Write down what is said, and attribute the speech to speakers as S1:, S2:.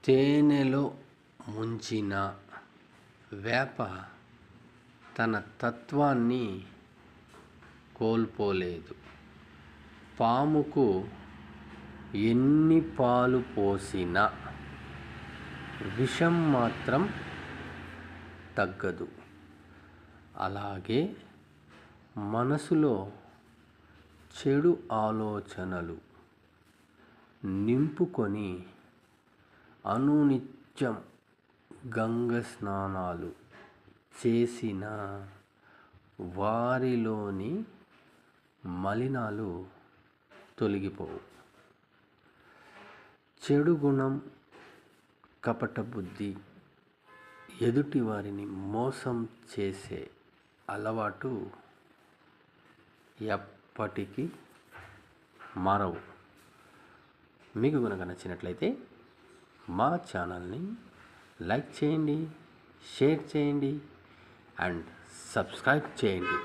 S1: తేనెలో ముంచిన వేప తన తత్వాన్ని కోల్పోలేదు. పాముకు ఎన్ని పాలు పోసినా విషం మాత్రం తగ్గదు. అలాగే మనసులో చెడు ఆలోచనలు నింపుకొని అనునిత్యం గంగ స్నానాలు చేసిన వారిలోని మలినాలు తొలగిపోవు. చెడు గుణం, కపట బుద్ధి, ఎదుటి వారిని మోసం చేసే అలవాటు ఎప్పటికీ మారవు. మీకు కనుక నచ్చినట్లయితే మా ఛానల్ని లైక్ చేయండి, షేర్ చేయండి అండ్ సబ్స్క్రైబ్ చేయండి.